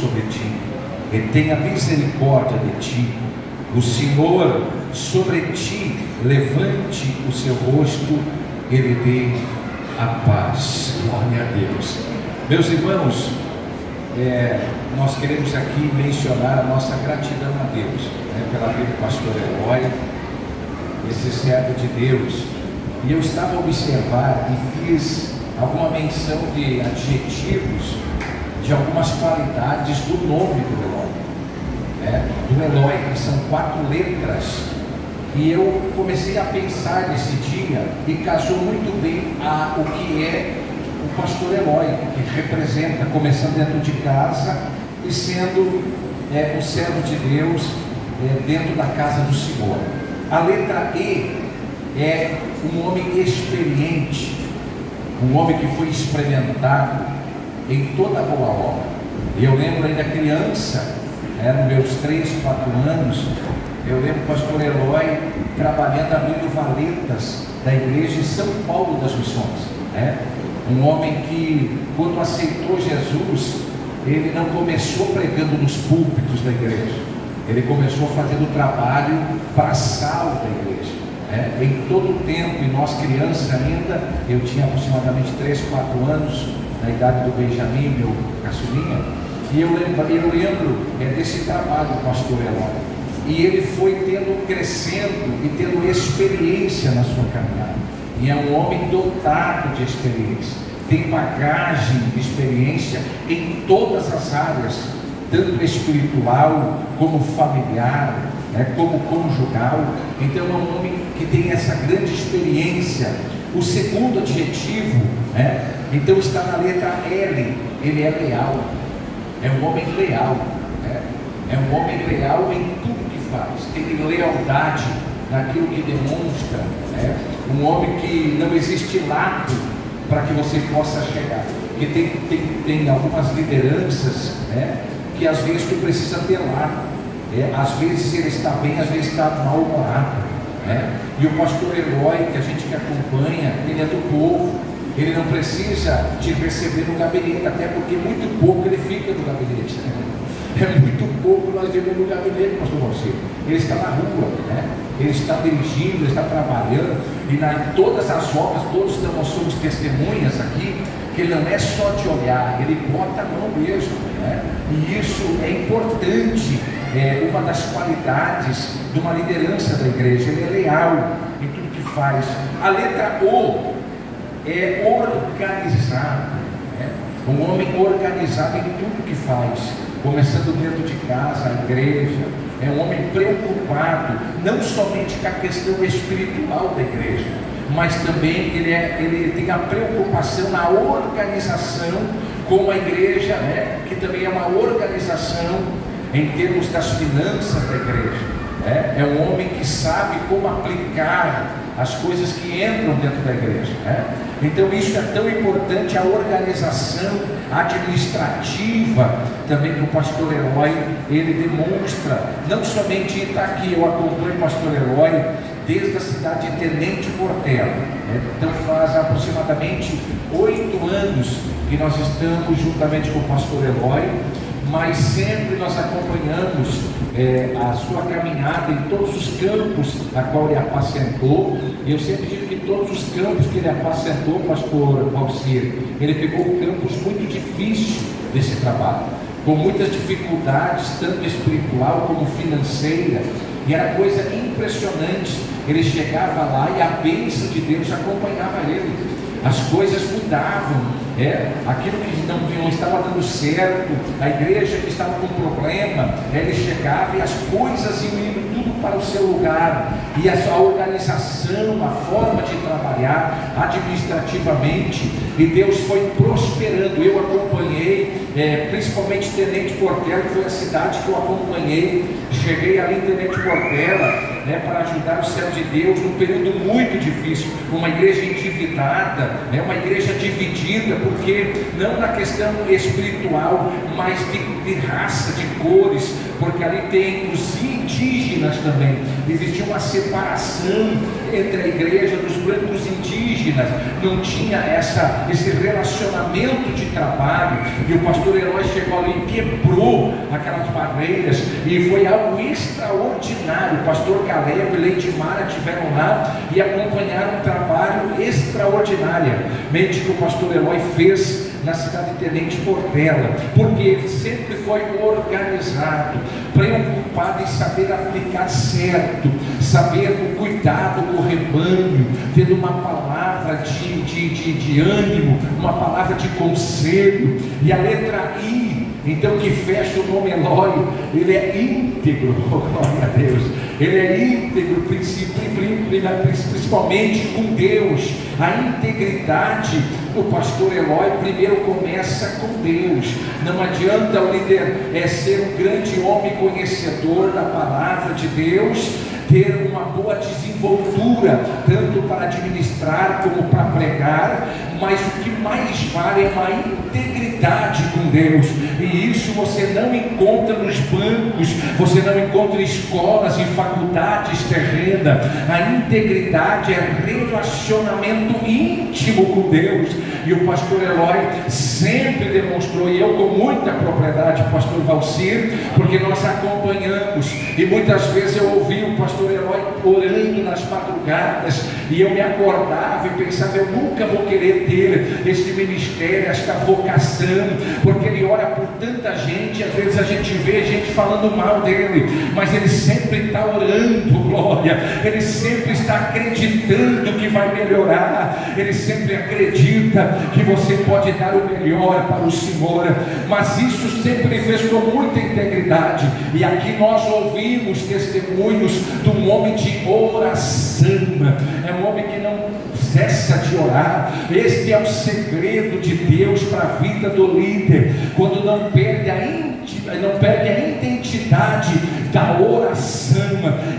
sobre ti, e tenha misericórdia de ti. O Senhor sobre ti levante o seu rosto e lhe dê a paz. Glória a Deus. Meus irmãos, nós queremos aqui mencionar a nossa gratidão a Deus, pela vida do pastor Eloy, esse servo de Deus. E eu estava a observar e fiz alguma menção de adjetivos, de algumas qualidades do nome do Eloy, que são 4 letras. E eu comecei a pensar nesse dia e casou muito bem o que é o pastor Eloy, que representa, começando dentro de casa e sendo um servo de Deus dentro da casa do Senhor. A letra E é um homem experiente, um homem que foi experimentado em toda boa obra. E eu lembro ainda criança, nos meus 3, 4 anos, eu lembro o pastor Eloy trabalhando, abrindo valetas da igreja em São Paulo das Missões. Um homem que, quando aceitou Jesus, ele não começou pregando nos púlpitos da igreja, ele começou fazendo trabalho braçal da igreja. Em todo o tempo, e nós crianças ainda, eu tinha aproximadamente 3, 4 anos, na idade do Benjamin, meu caçulinha, e eu lembro desse trabalho do pastor Eloy. E ele foi crescendo e tendo experiência na sua caminhada. E é um homem dotado de experiência, tem bagagem de experiência em todas as áreas, tanto espiritual como familiar, como conjugal. Então é um homem que tem essa grande experiência. O segundo adjetivo, então está na letra L, ele é leal, é um homem leal, é um homem leal em tudo que faz, tem lealdade naquilo que demonstra, um homem que não existe lado para que você possa chegar, porque tem algumas lideranças, que às vezes tu precisa ter lado, às vezes ele está bem, às vezes está mal-humorado, e o pastor Eloy, que a gente que acompanha, ele é do povo, ele não precisa te receber no gabinete, até porque muito pouco ele fica no gabinete, é muito pouco nós vemos no gabinete, pastor Valcir. Ele está na rua, ele está dirigindo, ele está trabalhando, e todas as obras, todos nós somos testemunhas aqui, que ele não é só de olhar, ele bota a mão mesmo, e isso é importante, uma das qualidades de uma liderança da igreja. Ele é leal em tudo que faz. A letra O é organizado, um homem organizado em tudo que faz, começando dentro de casa, a igreja. É um homem preocupado, não somente com a questão espiritual da igreja, mas também ele tem a preocupação na organização com a igreja, que também é uma organização em termos das finanças da igreja. É um homem que sabe como aplicar as coisas que entram dentro da igreja. Então isso é tão importante, a organização administrativa também que o pastor Eloy, ele demonstra, não somente está aqui, eu acompanho o pastor Eloy desde a cidade de Tenente Portela, então faz aproximadamente 8 anos que nós estamos juntamente com o pastor Eloy, mas sempre nós acompanhamos a sua caminhada em todos os campos a qual ele apacentou. E eu sempre digo que todos os campos que ele apacentou, pastor Valcir, ele pegou campos muito difíceis desse trabalho, com muitas dificuldades, tanto espiritual como financeira, e era coisa impressionante. Ele chegava lá e a bênção de Deus acompanhava ele, as coisas mudavam. Aquilo que não estava dando certo, a igreja que estava com problema, ele chegava e as coisas iam indo tudo para o seu lugar, e a organização, a forma de trabalhar administrativamente, e Deus foi prosperando. Eu acompanhei, principalmente Tenente Portela, que foi a cidade que eu acompanhei. Cheguei ali em Tenente Portela, para ajudar o servo de Deus num período muito difícil, uma igreja endividada, uma igreja dividida, porque não na questão espiritual, mas de de raça, de cores, porque ali tem os indígenas também. Existia uma separação entre a igreja dos brancos indígenas, não tinha esse relacionamento de trabalho, e o pastor Herói chegou ali e quebrou aquelas barreiras, e foi algo extraordinário. O pastor Caleb e Leite Mara estiveram lá e acompanharam um trabalho extraordinariamente que o pastor Herói fez na cidade de Tenente Portela, porque ele sempre foi organizado, preocupado em saber aplicar certo, saber o cuidado com o rebanho, tendo uma palavra de ânimo, uma palavra de conselho. E a letra I, então, que fecha o nome Eloi, ele é íntegro, glória a Deus, ele é íntegro, principalmente com Deus. A integridade do pastor Eloi primeiro começa com Deus. Não adianta o líder ser um grande homem conhecedor da palavra de Deus, ter uma boa desenvoltura, tanto para administrar como para pregar, mas o que mais vale é uma integridade com Deus, e isso você não encontra nos bancos, você não encontra em escolas, em faculdades terrenas. A integridade é relacionamento íntimo com Deus, e o pastor Eloi sempre demonstrou, e eu com muita propriedade, pastor Valcir, porque nós acompanhamos, e muitas vezes eu ouvi o pastor Eloi orando nas madrugadas, e eu me acordava e pensava, eu nunca vou querer ter este ministério, esta vocação, porque ele ora por tanta gente. Às vezes a gente vê gente falando mal dele, mas ele sempre está orando, glória, ele sempre está acreditando que vai melhorar, ele sempre acredita que você pode dar o melhor para o Senhor, mas isso sempre fez com muita integridade. E aqui nós ouvimos testemunhos de um homem de oração, é um homem que não cessa de orar. Este é o segredo de Deus para a vida do líder, quando não perde a identidade da oração.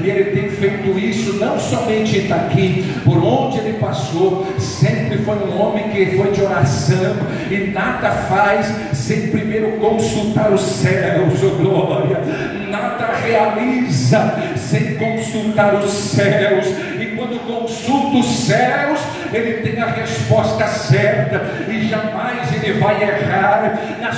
E ele tem feito isso não somente em Itaqui, por onde ele passou, sempre foi um homem que foi de oração, e nada faz sem primeiro consultar os céus, oh glória, nada realiza sem consultar os céus, e quando consulta os céus, ele tem a resposta certa, e jamais ele vai errar nos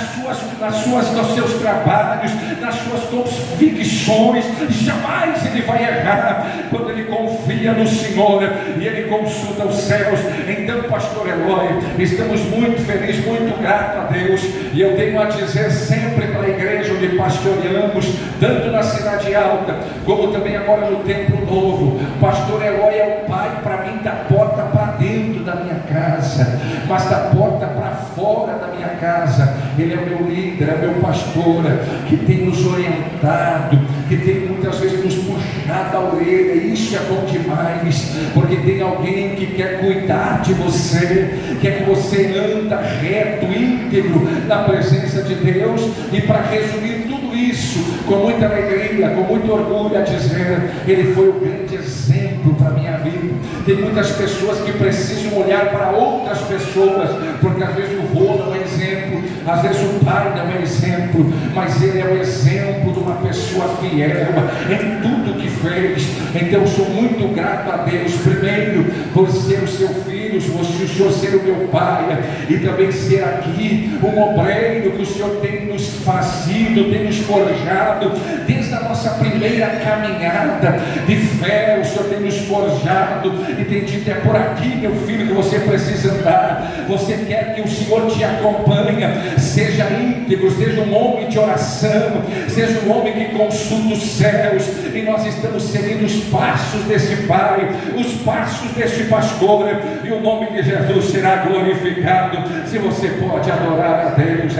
seus trabalhos, nas suas convicções. Jamais ele vai errar quando ele confia no Senhor e ele consulta os céus. Então, pastor Eloi, estamos muito felizes, muito gratos a Deus, e eu tenho a dizer sempre para a igreja onde pastoreamos, tanto na Cidade Alta como também agora no Templo Novo, pastor Eloi é o pai para mim da porta para dentro da minha casa, mas da porta para fora da minha casa. Ele é meu líder, é meu pastor, que tem nos orientado, que tem muitas vezes nos puxado a orelha. Isso é bom demais, porque tem alguém que quer cuidar de você, quer que você anda reto, íntegro na presença de Deus. E para resumir tudo isso, com muita alegria, com muito orgulho a dizer, ele foi um grande exemplo para a minha vida. Tem muitas pessoas que precisam olhar para outras pessoas, porque às vezes o vô não é exemplo, às vezes o pai não é exemplo, mas ele é o exemplo de uma pessoa fiel em tudo que fez. Então eu sou muito grato a Deus, primeiro por ser o seu filho, o Senhor ser o meu pai, e também ser aqui um obreiro que o Senhor tem nos fazido, tem nos forjado, desde a nossa primeira caminhada de fé. O Senhor tem nos forjado e tem dito, é por aqui, meu filho, que você precisa andar. Você quer que o Senhor te acompanhe, seja íntegro, seja um homem de oração, seja um homem que consulta os céus. E nós estamos seguindo os passos desse pai, os passos desse pastor, e o nome de Jesus será glorificado. Se você pode adorar a Deus,